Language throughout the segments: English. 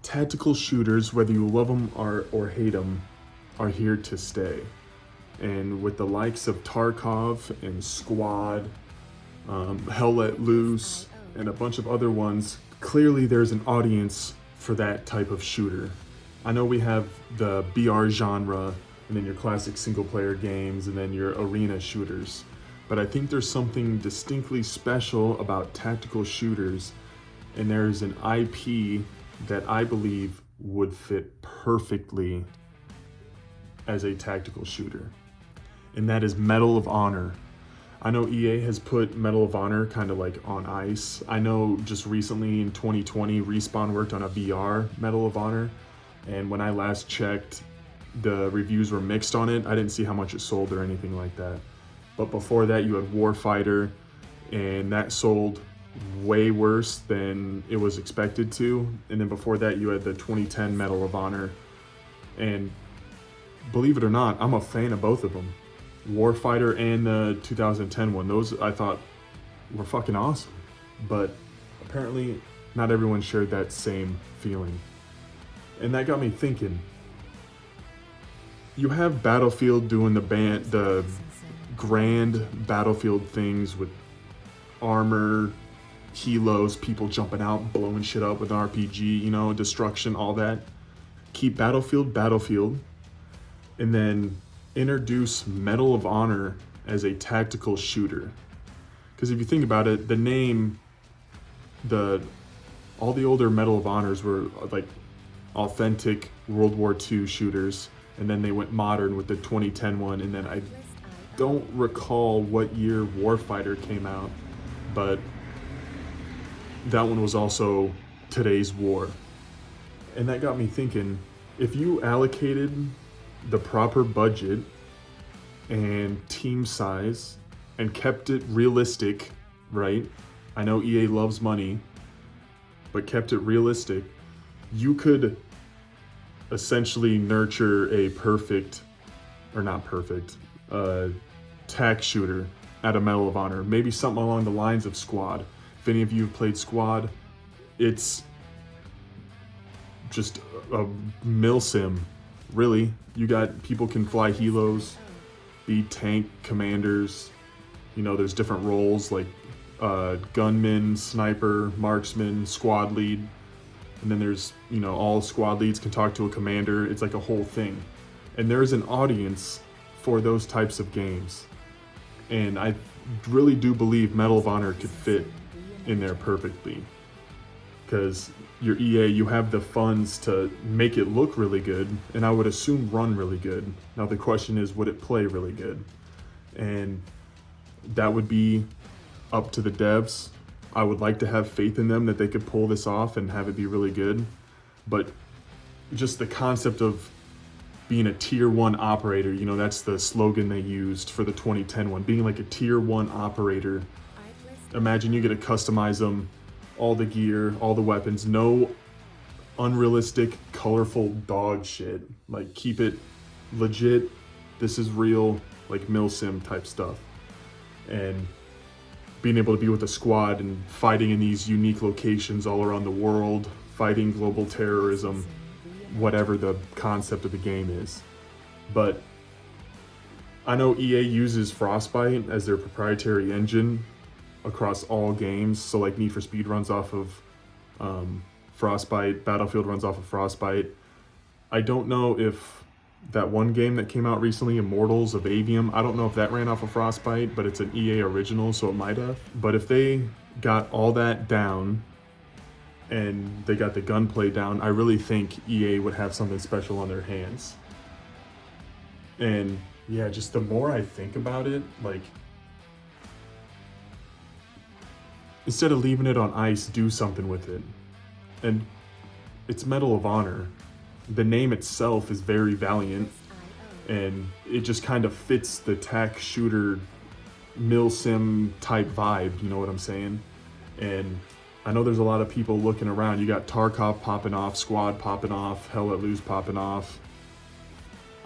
Tactical shooters, whether you love them or hate them, are here to stay. And with the likes of Tarkov and Squad, Hell Let Loose, and a bunch of other ones, clearly there's an audience for that type of shooter. I know we have the BR genre, and then your classic single player games, and then your arena shooters. But I think there's something distinctly special about tactical shooters, and there's an IP that I believe would fit perfectly as a tactical shooter, and that is Medal of Honor. I know EA has put Medal of Honor kind of like on ice. I know just recently in 2020, Respawn worked on a VR Medal of Honor, and when I last checked, the reviews were mixed on it. I didn't see how much it sold or anything like that. But before that, you had Warfighter, and that sold way worse than it was expected to. And then before that, you had the 2010 Medal of Honor. And believe it or not, I'm a fan of both of them. Warfighter and the 2010 one, those I thought were fucking awesome. But apparently not everyone shared that same feeling. And that got me thinking. You have Battlefield doing the grand Battlefield things with armor, helos, people jumping out, blowing shit up with an RPG, you know, destruction, all that. Keep Battlefield, and then introduce Medal of Honor as a tactical shooter. Because if you think about it, the name, all the older Medal of Honors were like authentic World War II shooters, and then they went modern with the 2010 one, and then I don't recall what year Warfighter came out, but that one was also today's war. And that got me thinking, if you allocated the proper budget and team size and kept it realistic, right? I know EA loves money, but kept it realistic, you could essentially nurture a tac shooter at a Medal of Honor. Maybe something along the lines of Squad. If any of you have played Squad, it's just a milsim, really. You got people can fly helos, be tank commanders. You know, there's different roles like gunman, sniper, marksman, squad lead. And then there's, you know, all squad leads can talk to a commander. It's like a whole thing. And there's an audience for those types of games. And I really do believe Medal of Honor could fit in there perfectly. Because your EA, you have the funds to make it look really good, and I would assume run really good. Now the question is, would it play really good? And that would be up to the devs. I would like to have faith in them that they could pull this off and have it be really good. But just the concept of being a tier 1 operator, you know, that's the slogan they used for the 2010 one, being like a tier 1 operator. Imagine you get to customize them, all the gear, all the weapons, no unrealistic, colorful dog shit. Like, keep it legit, this is real, like milsim type stuff. And being able to be with a squad and fighting in these unique locations all around the world, fighting global terrorism, whatever the concept of the game is. But I know EA uses Frostbite as their proprietary engine across all games. So like Need for Speed runs off of Frostbite, Battlefield runs off of Frostbite. I don't know if that one game that came out recently, Immortals of Avium, I don't know if that ran off of Frostbite, but it's an EA original, so it might have. But if they got all that down and they got the gunplay down, I really think EA would have something special on their hands. And yeah, just the more I think about it, like, instead of leaving it on ice, do something with it. And it's Medal of Honor. The name itself is very valiant, and it just kind of fits the tac shooter milsim type vibe, you know what I'm saying? And I know there's a lot of people looking around. You got Tarkov popping off, Squad popping off, Hell Let Loose popping off.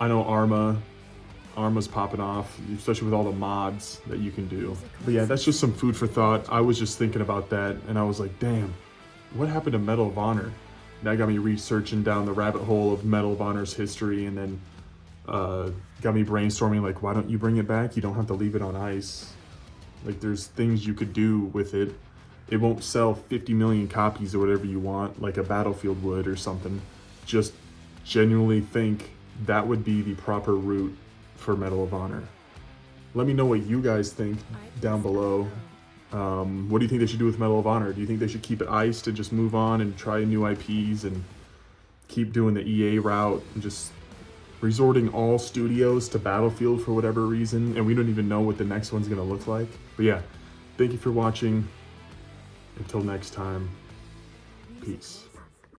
I know Arma's popping off, especially with all the mods that you can do. But yeah, that's just some food for thought. I was just thinking about that, and I was like, damn, what happened to Medal of Honor? that got me researching down the rabbit hole of Medal of Honor's history, and then got me brainstorming, like, why don't you bring it back? You don't have to leave it on ice. Like, there's things you could do with it. It won't sell 50 million copies or whatever you want, like a Battlefield would or something. Just genuinely think that would be the proper route for Medal of Honor. Let me know what you guys think down below. What do you think they should do with Medal of Honor? Do you think they should keep it iced and just move on and try new IPs and keep doing the EA route and just resorting all studios to Battlefield for whatever reason, and we don't even know what the next one's gonna look like? But yeah, thank you for watching. Until next time, peace.